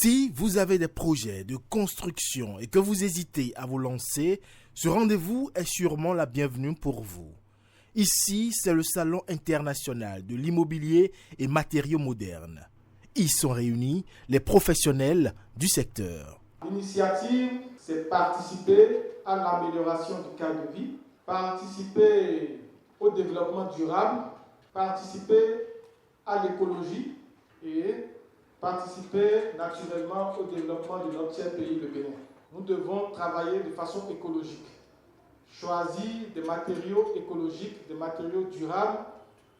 Si vous avez des projets de construction et que vous hésitez à vous lancer, ce rendez-vous est sûrement la bienvenue pour vous. Ici, c'est le Salon international de l'immobilier et matériaux modernes. Y sont réunis les professionnels du secteur. L'initiative, c'est participer à l'amélioration du cadre de vie, participer au développement durable, participer à l'écologie et participer naturellement au développement de notre cher pays, le Bénin. Nous devons travailler de façon écologique, choisir des matériaux écologiques, des matériaux durables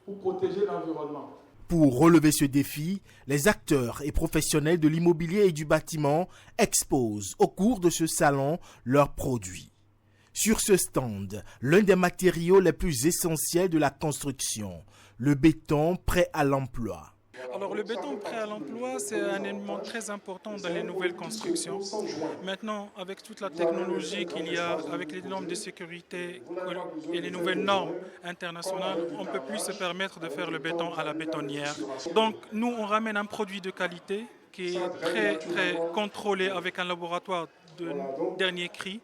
pour protéger l'environnement. Pour relever ce défi, les acteurs et professionnels de l'immobilier et du bâtiment exposent au cours de ce salon leurs produits. Sur ce stand, l'un des matériaux les plus essentiels de la construction, le béton prêt à l'emploi. Alors le béton prêt à l'emploi, c'est un élément très important dans les nouvelles constructions. Maintenant, avec toute la technologie qu'il y a, avec les normes de sécurité et les nouvelles normes internationales, on ne peut plus se permettre de faire le béton à la bétonnière. Donc nous, on ramène un produit de qualité qui est très contrôlé avec un laboratoire de dernier cri.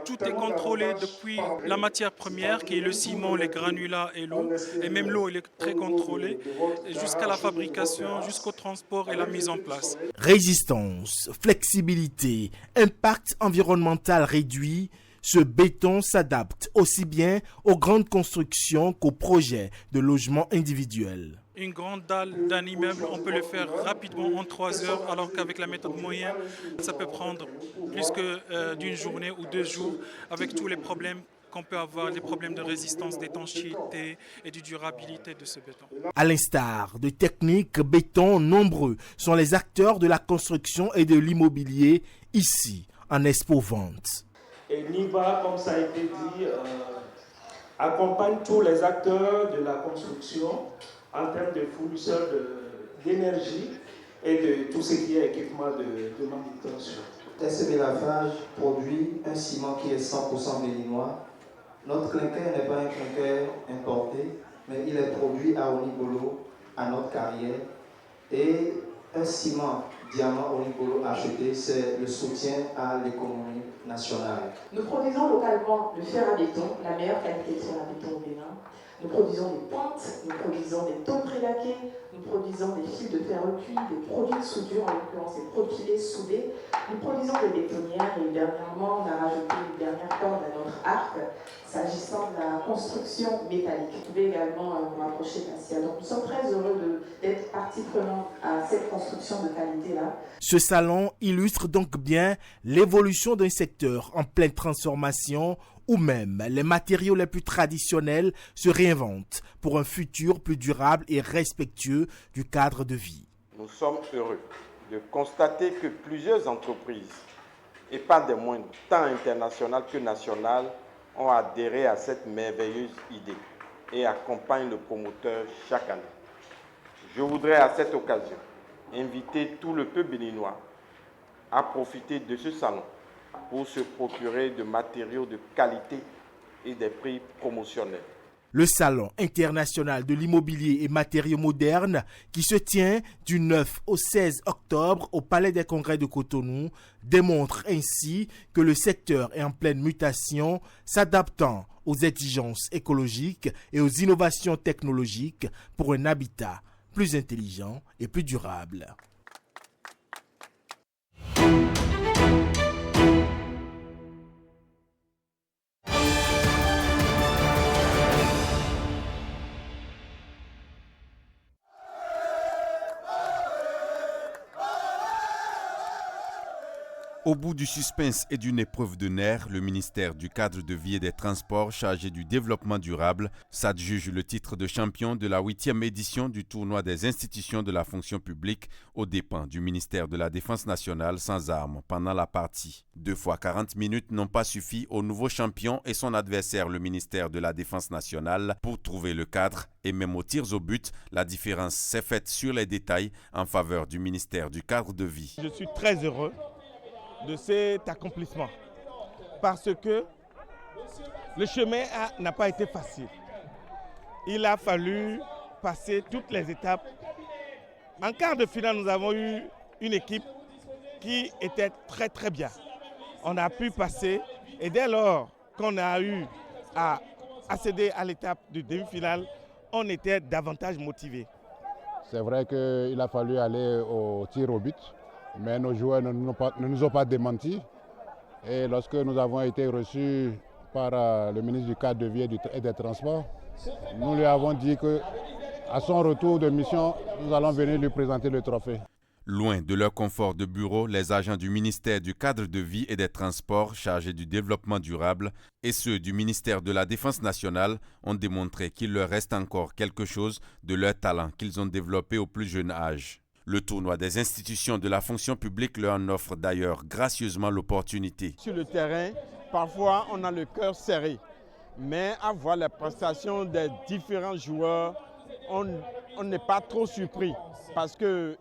Tout est contrôlé depuis la matière première qui est le ciment, les granulats et l'eau. Et même l'eau, elle est très contrôlée jusqu'à la fabrication, jusqu'au transport et la mise en place. Résistance, flexibilité, impact environnemental réduit, ce béton s'adapte aussi bien aux grandes constructions qu'aux projets de logements individuels. Une grande dalle d'un immeuble, on peut le faire rapidement en 3 heures, alors qu'avec la méthode moyenne, ça peut prendre plus que d'une journée ou 2 jours, avec tous les problèmes qu'on peut avoir, les problèmes de résistance, d'étanchéité et de durabilité de ce béton. À l'instar de techniques béton, nombreux sont les acteurs de la construction et de l'immobilier ici, en Expo Vente. Et NIVA, comme ça a été dit, accompagne tous les acteurs de la construction en termes de fournisseurs d'énergie et de tout ce qui est équipement de manutention. SB Lafarge produit un ciment qui est 100% béninois. Notre clinker n'est pas un clinker importé, mais il est produit à Onibolo, à notre carrière. Et un ciment diamant Onibolo acheté, c'est le soutien à l'économie nationale. Nous produisons localement le fer à béton, la meilleure qualité de fer à béton au Bénin. Nous produisons des pointes, nous produisons des tôles prélaquées, nous produisons des fils de fer recuit, des produits de soudure, en l'occurrence des profilés soudés. Nous produisons des bétonnières et dernièrement, on a rajouté une dernière corde à notre arc s'agissant de la construction métallique. Vous pouvez également vous rapprocher d'Asia. Donc nous sommes très heureux d'être partie prenante à cette construction de qualité-là. Ce salon illustre donc bien l'évolution d'un secteur en pleine transformation où même les matériaux les plus traditionnels se réinventent pour un futur plus durable et respectueux du cadre de vie. Nous sommes heureux de constater que plusieurs entreprises, et pas des moindres, tant internationales que nationales, ont adhéré à cette merveilleuse idée et accompagnent le promoteur chaque année. Je voudrais à cette occasion inviter tout le peuple béninois à profiter de ce salon pour se procurer de matériaux de qualité et des prix promotionnels. Le Salon international de l'immobilier et matériaux modernes qui se tient du 9 au 16 octobre au Palais des Congrès de Cotonou démontre ainsi que le secteur est en pleine mutation, s'adaptant aux exigences écologiques et aux innovations technologiques pour un habitat plus intelligent et plus durable. Au bout du suspense et d'une épreuve de nerfs, le ministère du Cadre de Vie et des Transports chargé du développement durable s'adjuge le titre de champion de la 8e édition du tournoi des institutions de la fonction publique aux dépens du ministère de la Défense nationale sans armes pendant la partie. 2 fois 40 minutes n'ont pas suffi au nouveau champion et son adversaire, le ministère de la Défense nationale, pour trouver le cadre et même aux tirs au but, la différence s'est faite sur les détails en faveur du ministère du Cadre de Vie. Je suis très heureux de cet accomplissement parce que le chemin n'a pas été facile. Il a fallu passer toutes les étapes. En quart de finale, nous avons eu une équipe qui était très très bien. On a pu passer et dès lors qu'on a eu à accéder à l'étape de demi-finale, on était davantage motivés. C'est vrai qu'il a fallu aller au tir au but, mais nos joueurs ne nous ont pas démenti. Et lorsque nous avons été reçus par le ministre du Cadre de Vie et des Transports, nous lui avons dit qu'à son retour de mission, nous allons venir lui présenter le trophée. Loin de leur confort de bureau, les agents du ministère du Cadre de Vie et des Transports chargés du développement durable et ceux du ministère de la Défense nationale ont démontré qu'il leur reste encore quelque chose de leur talent qu'ils ont développé au plus jeune âge. Le tournoi des institutions de la fonction publique leur en offre d'ailleurs gracieusement l'opportunité. Sur le terrain, parfois on a le cœur serré, mais à voir les prestations des différents joueurs, on n'est pas trop surpris parce qu'ils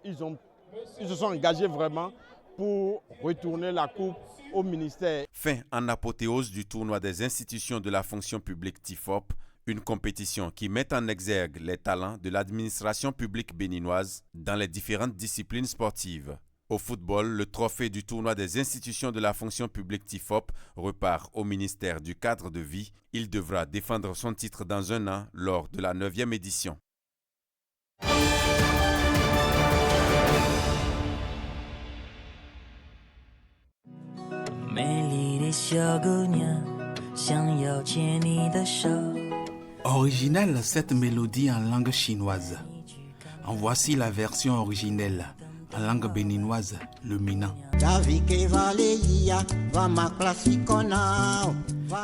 se sont engagés vraiment pour retourner la coupe au ministère. Fin en apothéose du tournoi des institutions de la fonction publique TIFOP, une compétition qui met en exergue les talents de l'administration publique béninoise dans les différentes disciplines sportives. Au football, le trophée du tournoi des institutions de la fonction publique TIFOP repart au ministère du Cadre de Vie. Il devra défendre son titre dans un an lors de la 9e édition. Originale cette mélodie en langue chinoise. En voici la version originelle en langue béninoise, le Minnan.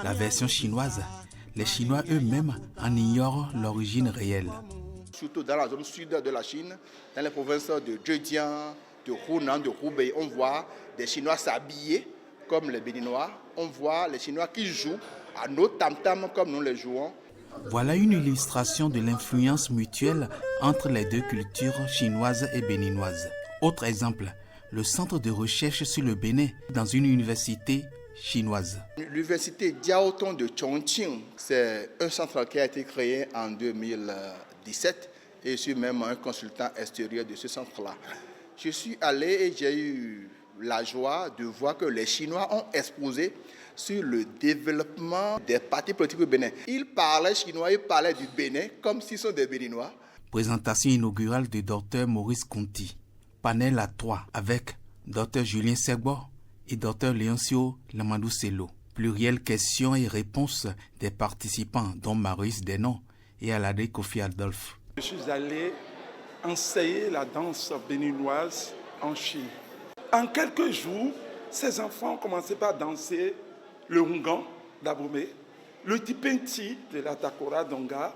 La version chinoise, les Chinois eux-mêmes en ignorent l'origine réelle. Surtout dans la zone sud de la Chine, dans les provinces de Zhejiang, de Hunan, de Hubei, on voit des Chinois s'habiller comme les Béninois. On voit les Chinois qui jouent à nos tam-tams comme nous les jouons. Voilà une illustration de l'influence mutuelle entre les deux cultures chinoises et béninoises. Autre exemple, le centre de recherche sur le Bénin dans une université chinoise. L'université Jiaotong de Chongqing, c'est un centre qui a été créé en 2017 et je suis même un consultant extérieur de ce centre-là. Je suis allé et j'ai eu la joie de voir que les Chinois ont exposé sur le développement des partis politiques au Bénin. Ils parlaient chinois, ils parlaient du Bénin comme s'ils sont des Béninois. Présentation inaugurale du Dr Maurice Conti. Panel à 3 avec Dr Julien Segbo et Dr Léoncio Lamadou-Sello. Pluriel questions et réponses des participants dont Maurice Denon et Aladé Kofi Adolphe. Je suis allé enseigner la danse béninoise en Chine. En quelques jours, ces enfants ont commencé par danser le Hungan d'Abomey, le Tipenti de la Takora d'Onga,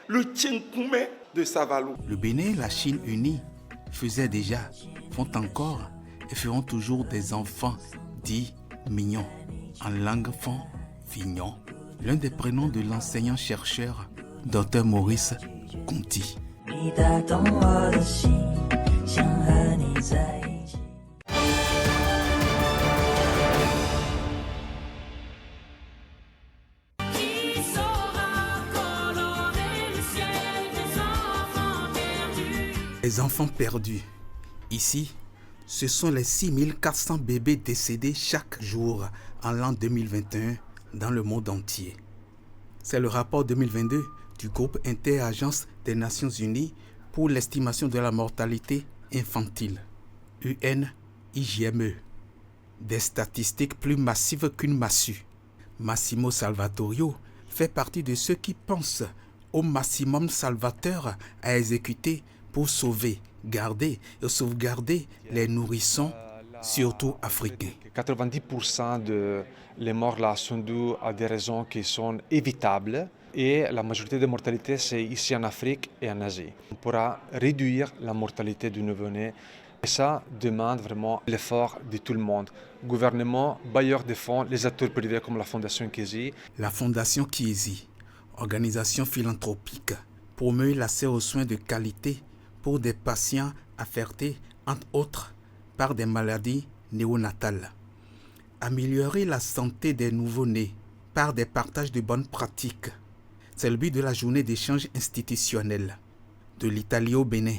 le Tchenkume de Savalo. Le Bénin et la Chine unis faisaient déjà, font encore et feront toujours des enfants dits mignons, en langue fon, fignon. L'un des prénoms de l'enseignant-chercheur Dr Maurice Conti. Les enfants perdus. Ici, ce sont les 6400 bébés décédés chaque jour en l'an 2021 dans le monde entier. C'est le rapport 2022 du groupe Interagence des Nations Unies pour l'estimation de la mortalité infantile, UNIJME. Des statistiques plus massives qu'une massue. Massimo Salvatorio fait partie de ceux qui pensent au maximum salvateur à exécuter pour sauver, garder et sauvegarder les nourrissons, surtout africains. 90% de les morts là sont dues à des raisons qui sont évitables et la majorité des mortalités c'est ici en Afrique et en Asie. On pourra réduire la mortalité du nouveau-né et ça demande vraiment l'effort de tout le monde. Gouvernement, bailleurs de fonds, les acteurs privés comme la Fondation Kiesi. La Fondation Kiesi, organisation philanthropique, promeut l'accès aux soins de qualité pour des patients affectés, entre autres, par des maladies néonatales. Améliorer la santé des nouveau-nés par des partages de bonnes pratiques. C'est le but de la journée d'échange institutionnel. De l'Italie au Bénin,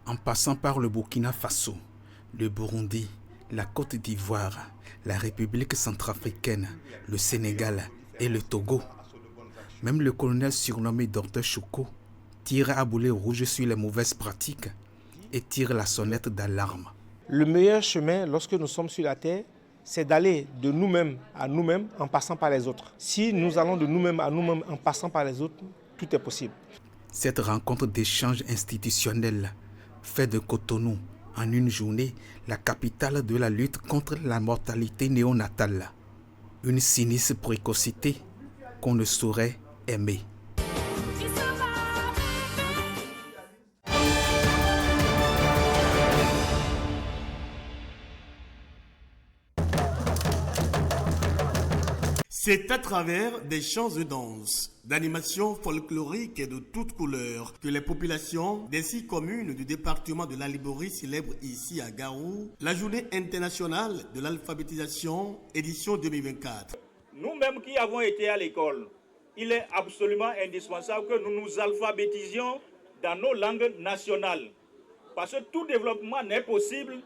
en passant par le Burkina Faso, le Burundi, la Côte d'Ivoire, la République centrafricaine, le Sénégal et le Togo. Même le colonel surnommé Dr Chouko tire à boulet rouge sur les mauvaises pratiques et tire la sonnette d'alarme. Le meilleur chemin lorsque nous sommes sur la terre, c'est d'aller de nous-mêmes à nous-mêmes en passant par les autres. Si nous allons de nous-mêmes à nous-mêmes en passant par les autres, tout est possible. Cette rencontre d'échange institutionnel fait de Cotonou, en une journée, la capitale de la lutte contre la mortalité néonatale. Une sinistre précocité qu'on ne saurait aimer. C'est à travers des chants de danse, d'animations folkloriques et de toutes couleurs que les populations des 6 communes du département de la Liborie célèbrent ici à Garou la journée internationale de l'alphabétisation édition 2024. Nous-mêmes qui avons été à l'école, il est absolument indispensable que nous nous alphabétisions dans nos langues nationales. Parce que tout développement n'est possible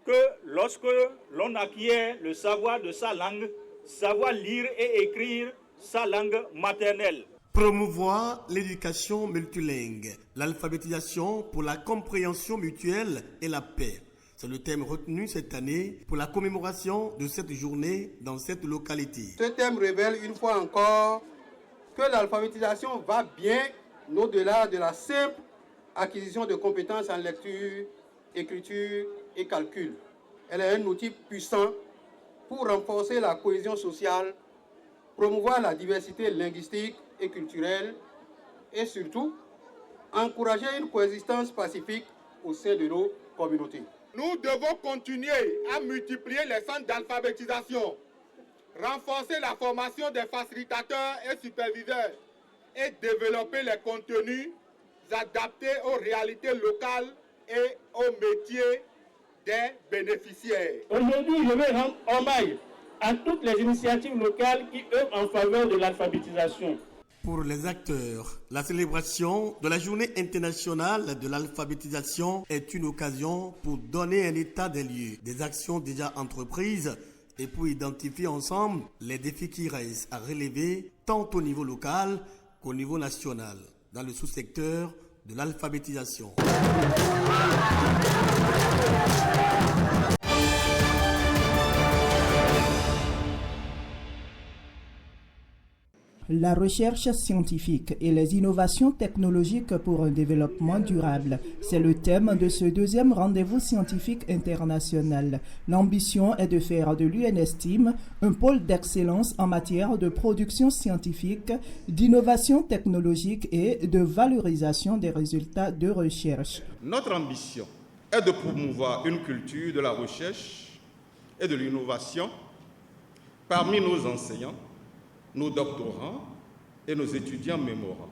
que lorsque l'on acquiert le savoir de sa langue, savoir lire et écrire sa langue maternelle. Promouvoir l'éducation multilingue, l'alphabétisation pour la compréhension mutuelle et la paix. C'est le thème retenu cette année pour la commémoration de cette journée dans cette localité. Ce thème révèle une fois encore que l'alphabétisation va bien au-delà de la simple acquisition de compétences en lecture, écriture et calcul. Elle est un outil puissant pour renforcer la cohésion sociale, promouvoir la diversité linguistique et culturelle et surtout encourager une coexistence pacifique au sein de nos communautés. Nous devons continuer à multiplier les centres d'alphabétisation, renforcer la formation des facilitateurs et superviseurs et développer les contenus adaptés aux réalités locales et aux métiers des bénéficiaires. Aujourd'hui, je veux rendre hommage à toutes les initiatives locales qui œuvrent en faveur de l'alphabétisation. Pour les acteurs, la célébration de la journée internationale de l'alphabétisation est une occasion pour donner un état des lieux des actions déjà entreprises et pour identifier ensemble les défis qui restent à relever tant au niveau local qu'au niveau national dans le sous-secteur de l'alphabétisation. La recherche scientifique et les innovations technologiques pour un développement durable, c'est le thème de ce deuxième rendez-vous scientifique international. L'ambition est de faire de l'UNESTIM un pôle d'excellence en matière de production scientifique, d'innovation technologique et de valorisation des résultats de recherche. Notre ambition est de promouvoir une culture de la recherche et de l'innovation parmi nos enseignants, nos doctorants et nos étudiants mémorants.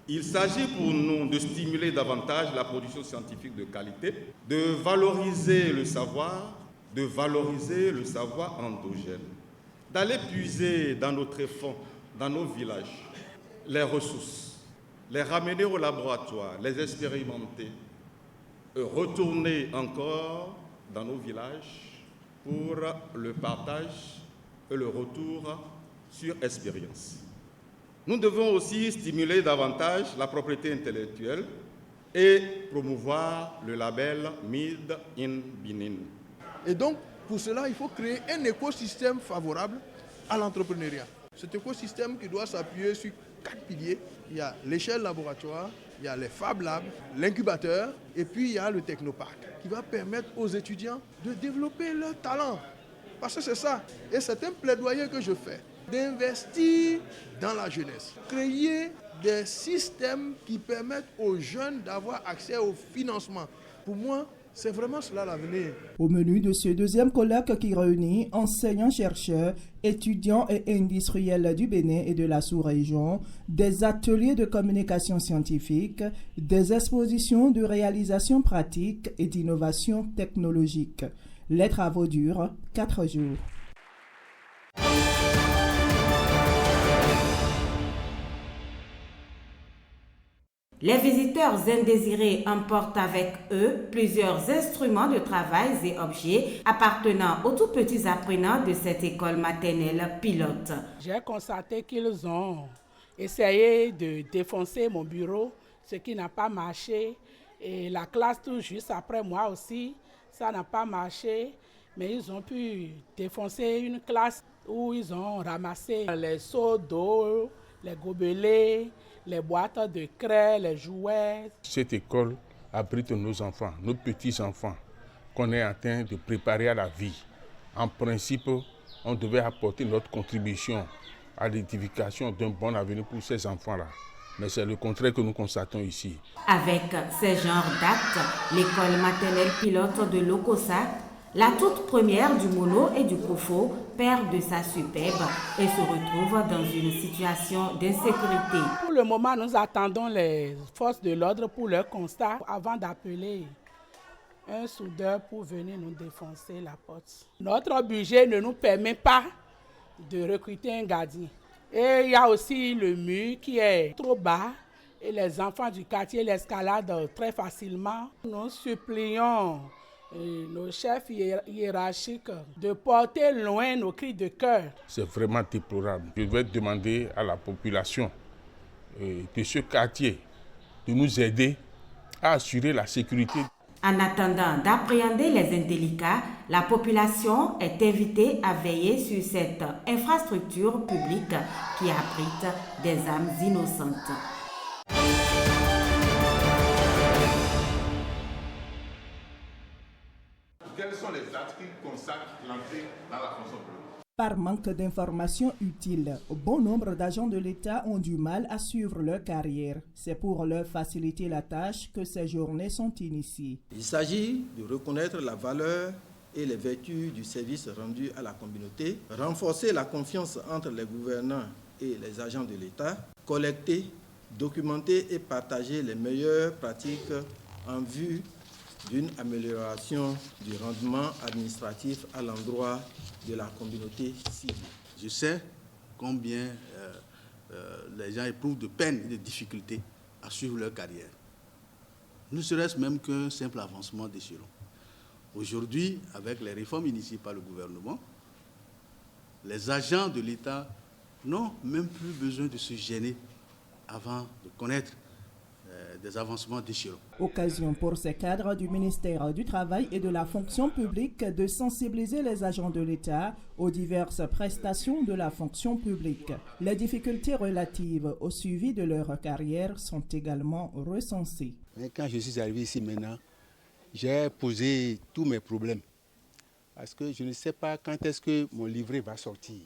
Il s'agit pour nous de stimuler davantage la production scientifique de qualité, de valoriser le savoir endogène, d'aller puiser dans nos tréfonds, dans nos villages, les ressources, les ramener au laboratoire, les expérimenter, retourner encore dans nos villages pour le partage et le retour sur expérience. Nous devons aussi stimuler davantage la propriété intellectuelle et promouvoir le label Made in Benin. Et donc, pour cela, il faut créer un écosystème favorable à l'entrepreneuriat. Cet écosystème qui doit s'appuyer sur 4 piliers. Il y a l'échelle laboratoire, il y a les Fab Labs, l'incubateur, et puis il y a le Technopark, qui va permettre aux étudiants de développer leur talent. Parce que c'est ça, et c'est un plaidoyer que je fais, d'investir dans la jeunesse, créer des systèmes qui permettent aux jeunes d'avoir accès au financement. Pour moi, c'est vraiment cela l'avenir. Au menu de ce deuxième colloque qui réunit enseignants-chercheurs, étudiants et industriels du Bénin et de la sous-région, des ateliers de communication scientifique, des expositions de réalisation pratique et d'innovation technologique. Les travaux durent 4 jours. Les visiteurs indésirés emportent avec eux plusieurs instruments de travail et objets appartenant aux tout petits apprenants de cette école maternelle pilote. J'ai constaté qu'ils ont essayé de défoncer mon bureau, ce qui n'a pas marché. Et la classe tout juste après moi aussi, ça n'a pas marché. Mais ils ont pu défoncer une classe où ils ont ramassé les seaux d'eau, les gobelets, les boîtes de craie, les jouets. Cette école abrite nos enfants, nos petits-enfants, qu'on est en train de préparer à la vie. En principe, on devait apporter notre contribution à l'édification d'un bon avenir pour ces enfants-là. Mais c'est le contraire que nous constatons ici. Avec ces genres d'actes, l'école maternelle pilote de Lokossa, la toute première du Mono et du Kofo, perd de sa superbe et se retrouve dans une situation d'insécurité. Pour le moment, nous attendons les forces de l'ordre pour leur constat avant d'appeler un soudeur pour venir nous défoncer la porte. Notre budget ne nous permet pas de recruter un gardien. Et il y a aussi le mur qui est trop bas et les enfants du quartier l'escaladent très facilement. Nous supplions nos chefs hiérarchiques de porter loin nos cris de cœur. C'est vraiment déplorable. Je vais demander à la population de ce quartier de nous aider à assurer la sécurité. En attendant d'appréhender les indélicats, la population est invitée à veiller sur cette infrastructure publique qui abrite des âmes innocentes. Quels sont les actes qui consacrent l'entrée dans la fonction publique? Par manque d'informations utiles, bon nombre d'agents de l'État ont du mal à suivre leur carrière. C'est pour leur faciliter la tâche que ces journées sont initiées. Il s'agit de reconnaître la valeur et les vertus du service rendu à la communauté, renforcer la confiance entre les gouvernants et les agents de l'État, collecter, documenter et partager les meilleures pratiques en vue d'une amélioration du rendement administratif à l'endroit de la communauté civile. Je sais combien les gens éprouvent de peine et de difficultés à suivre leur carrière. Ne serait-ce même qu'un simple avancement d'échelon. Aujourd'hui, avec les réformes initiées par le gouvernement, les agents de l'État n'ont même plus besoin de se gêner avant de connaître des avancements d'échelon. Occasion pour ces cadres du ministère du Travail et de la fonction publique de sensibiliser les agents de l'État aux diverses prestations de la fonction publique. Les difficultés relatives au suivi de leur carrière sont également recensées. Quand je suis arrivé ici maintenant, j'ai posé tous mes problèmes parce que je ne sais pas quand est-ce que mon livret va sortir.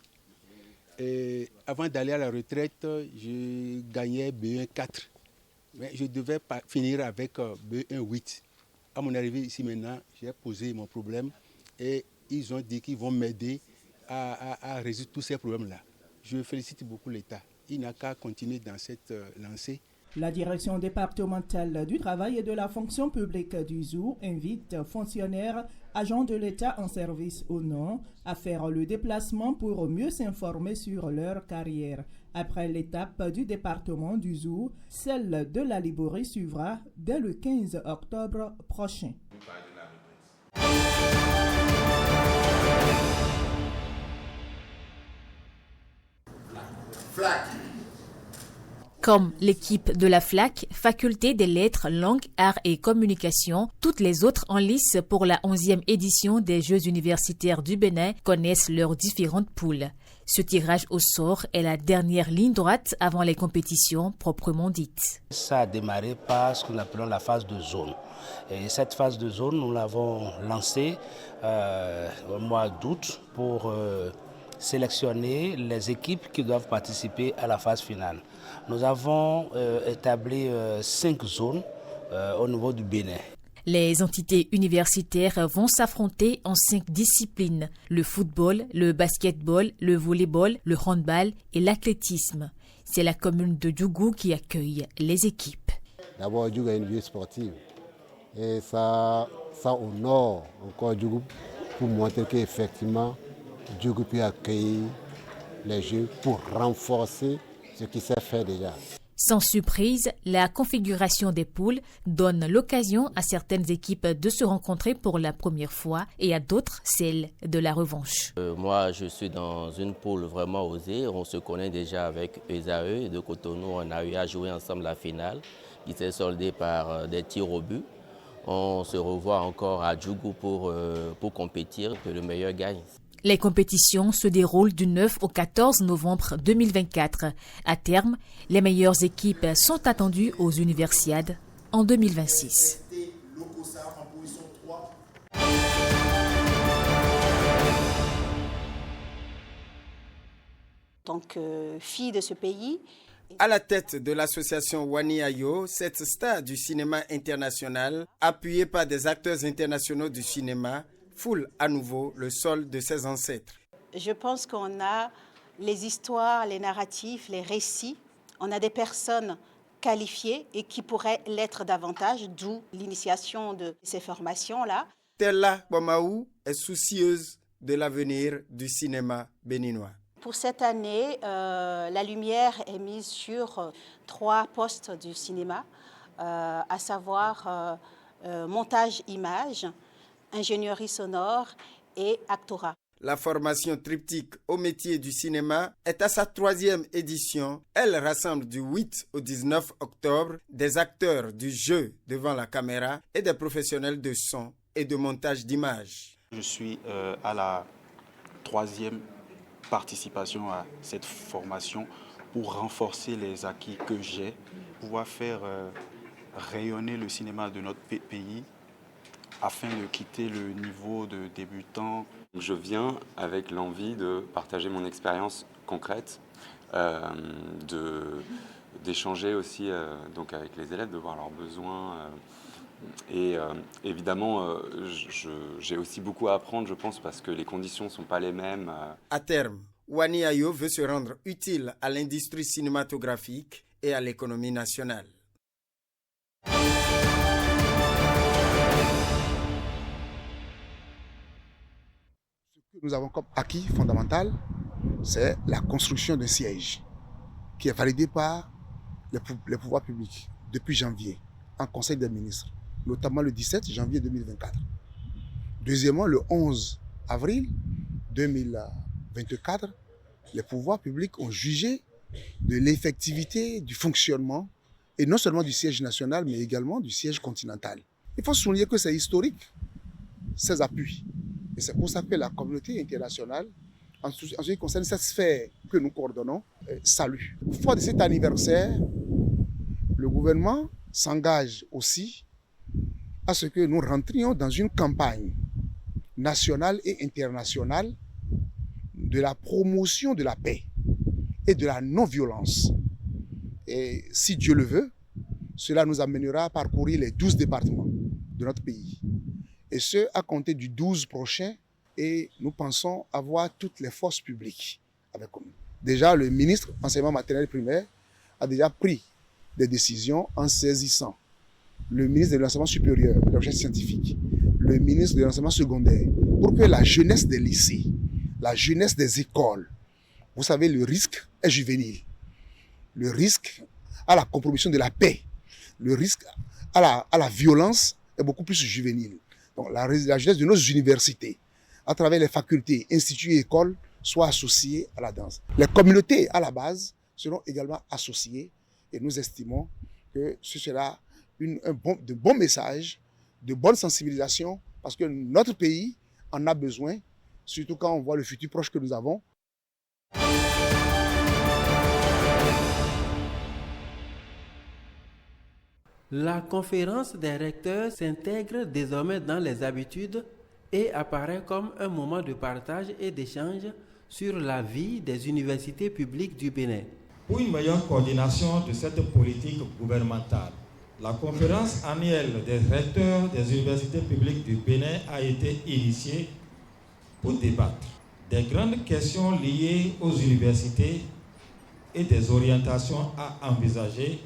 Et avant d'aller à la retraite, je gagnais B1 4. Mais je devais finir avec B1 8. À mon arrivée ici maintenant, j'ai posé mon problème et ils ont dit qu'ils vont m'aider à résoudre tous ces problèmes-là. Je félicite beaucoup l'État. Il n'a qu'à continuer dans cette lancée. La direction départementale du travail et de la fonction publique du ZOU invite fonctionnaires, agents de l'État en service ou non, à faire le déplacement pour mieux s'informer sur leur carrière. Après l'étape du département du ZOU, celle de la Liborie suivra dès le 15 octobre prochain. Comme l'équipe de la FLAC, Faculté des Lettres, Langues, Arts et Communication, toutes les autres en lice pour la 11e édition des Jeux universitaires du Bénin connaissent leurs différentes poules. Ce tirage au sort est la dernière ligne droite avant les compétitions proprement dites. Ça a démarré par ce que nous appelons la phase de zone. Et cette phase de zone, nous l'avons lancée au mois d'août pour sélectionner les équipes qui doivent participer à la phase finale. Nous avons établi 5 zones au niveau du Bénin. Les entités universitaires vont s'affronter en 5 disciplines, le football, le basketball, le volleyball, le handball et l'athlétisme. C'est la commune de Djougou qui accueille les équipes. D'abord, Djougou est une ville sportive et ça honore encore Djougou pour montrer qu'effectivement, Djougou peut accueillir les Jeux pour renforcer ce qui s'est fait déjà. Sans surprise, la configuration des poules donne l'occasion à certaines équipes de se rencontrer pour la première fois et à d'autres celle de la revanche. Moi, je suis dans une poule vraiment osée. On se connaît déjà avec ESAE et de Cotonou. On a eu à jouer ensemble la finale qui s'est soldée par des tirs au but. On se revoit encore à Djougou pour compétir, que le meilleur gagne. Les compétitions se déroulent du 9 au 14 novembre 2024. À terme, les meilleures équipes sont attendues aux Universiades en 2026. En tant que fille de ce pays. À la tête de l'association Wani Ayo, cette star du cinéma international, appuyée par des acteurs internationaux du cinéma, foule à nouveau le sol de ses ancêtres. Je pense qu'on a les histoires, les narratifs, les récits. On a des personnes qualifiées et qui pourraient l'être davantage, d'où l'initiation de ces formations-là. Stella Bomaou est soucieuse de l'avenir du cinéma béninois. Pour cette année, la lumière est mise sur 3 postes du cinéma, à savoir montage image, ingénierie sonore et actorat. La formation triptyque au métier du cinéma est à sa 3e édition. Elle rassemble du 8 au 19 octobre des acteurs du jeu devant la caméra et des professionnels de son et de montage d'images. Je suis à la 3e participation à cette formation pour renforcer les acquis que j'ai, pouvoir faire rayonner le cinéma de notre pays afin de quitter le niveau de débutant. Je viens avec l'envie de partager mon expérience concrète, d'échanger aussi donc avec les élèves, de voir leurs besoins. Et évidemment, j'ai aussi beaucoup à apprendre, je pense, parce que les conditions ne sont pas les mêmes. À terme, Wani Ayo veut se rendre utile à l'industrie cinématographique et à l'économie nationale. Nous avons comme acquis fondamental, c'est la construction d'un siège qui est validé par les pouvoirs publics depuis janvier en Conseil des ministres, notamment le 17 janvier 2024. Deuxièmement, le 11 avril 2024, les pouvoirs publics ont jugé de l'effectivité du fonctionnement, et non seulement du siège national, mais également du siège continental. Il faut souligner que c'est historique, ces appuis. Et c'est pour ça que la communauté internationale, en ce qui concerne cette sphère que nous coordonnons, salue. Fort de cet anniversaire, le gouvernement s'engage aussi à ce que nous rentrions dans une campagne nationale et internationale de la promotion de la paix et de la non-violence. Et si Dieu le veut, cela nous amènera à parcourir les 12 départements de notre pays. Et ce, à compter du 12 prochain, et nous pensons avoir toutes les forces publiques avec nous. Déjà, le ministre enseignement maternel et primaire a déjà pris des décisions en saisissant le ministre de l'enseignement supérieur, de la recherche scientifique, le ministre de l'enseignement secondaire, pour que la jeunesse des lycées, la jeunesse des écoles, vous savez, le risque est juvénile. Le risque à la compromission de la paix, le risque à la violence est beaucoup plus juvénile. Donc la jeunesse de nos universités, à travers les facultés, instituts et écoles, soit associée à la danse. Les communautés à la base seront également associées et nous estimons que ce sera de bons messages, de bonne sensibilisation, parce que notre pays en a besoin, surtout quand on voit le futur proche que nous avons. La conférence des recteurs s'intègre désormais dans les habitudes et apparaît comme un moment de partage et d'échange sur la vie des universités publiques du Bénin. Pour une meilleure coordination de cette politique gouvernementale, la conférence annuelle des recteurs des universités publiques du Bénin a été initiée pour débattre des grandes questions liées aux universités et des orientations à envisager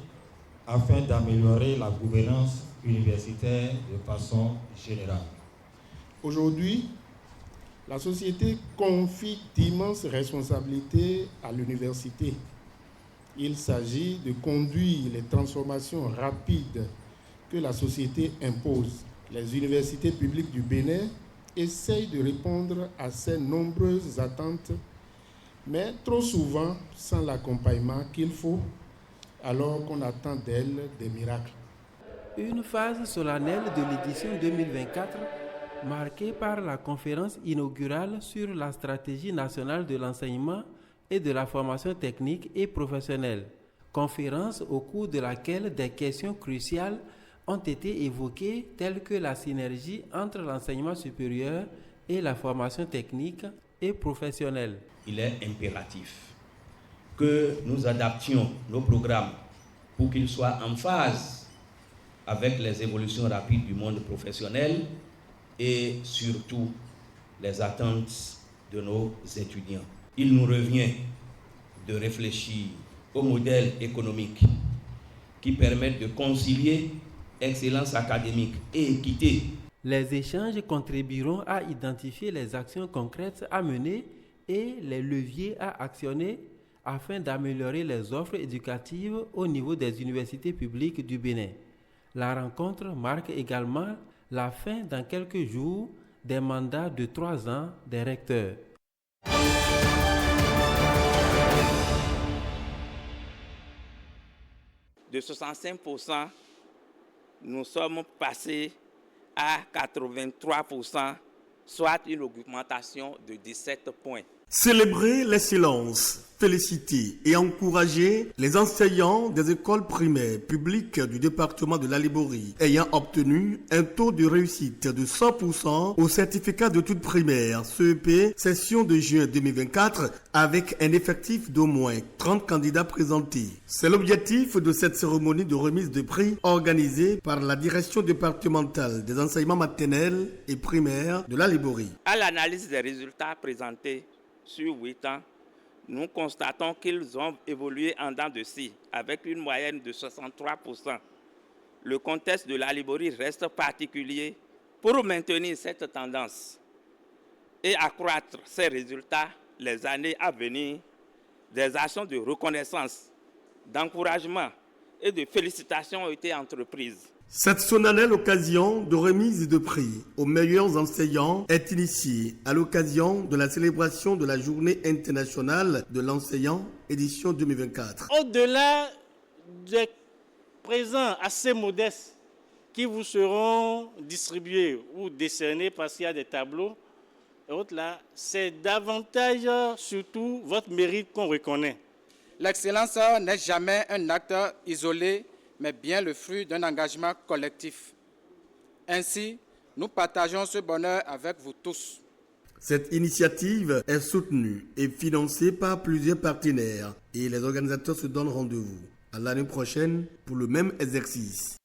afin d'améliorer la gouvernance universitaire de façon générale. Aujourd'hui, la société confie d'immenses responsabilités à l'université Il s'agit de conduire les transformations rapides que la société impose. Les universités publiques du Bénin essayent de répondre à ces nombreuses attentes, mais trop souvent sans l'accompagnement qu'il faut, alors qu'on attend d'elles des miracles. Une phase solennelle de l'édition 2024 marquée par la conférence inaugurale sur la stratégie nationale de l'enseignement et de la formation technique et professionnelle. Conférence au cours de laquelle des questions cruciales ont été évoquées telles que la synergie entre l'enseignement supérieur et la formation technique et professionnelle. Il est impératif que nous adaptions nos programmes pour qu'ils soient en phase avec les évolutions rapides du monde professionnel et surtout les attentes de nos étudiants. Il nous revient de réfléchir au modèle économique qui permette de concilier excellence académique et équité. Les échanges contribueront à identifier les actions concrètes à mener et les leviers à actionner afin d'améliorer les offres éducatives au niveau des universités publiques du Bénin. La rencontre marque également la fin dans quelques jours des mandats de 3 ans des recteurs. De 65%, nous sommes passés à 83%, soit une augmentation de 17 points. Célébrer l'excellence, féliciter et encourager les enseignants des écoles primaires publiques du département de la Liborie ayant obtenu un taux de réussite de 100% au certificat d'études primaires CEP session de juin 2024 avec un effectif d'au moins 30 candidats présentés. C'est l'objectif de cette cérémonie de remise de prix organisée par la direction départementale des enseignements maternels et primaires de la Liborie. À l'analyse des résultats présentés sur 8 ans, nous constatons qu'ils ont évolué en dents de scie, avec une moyenne de 63%. Le contexte de la Liborie reste particulier pour maintenir cette tendance et accroître ces résultats les années à venir. Des actions de reconnaissance, d'encouragement et de félicitations ont été entreprises. Cette solennelle occasion de remise de prix aux meilleurs enseignants est initiée à l'occasion de la célébration de la Journée internationale de l'enseignant, édition 2024. Au-delà des présents assez modestes qui vous seront distribués ou décernés parce qu'il y a des tableaux, et autres là, c'est davantage surtout votre mérite qu'on reconnaît. L'excellence n'est jamais un acte isolé, mais bien le fruit d'un engagement collectif. Ainsi, nous partageons ce bonheur avec vous tous. Cette initiative est soutenue et financée par plusieurs partenaires et les organisateurs se donnent rendez-vous à l'année prochaine pour le même exercice.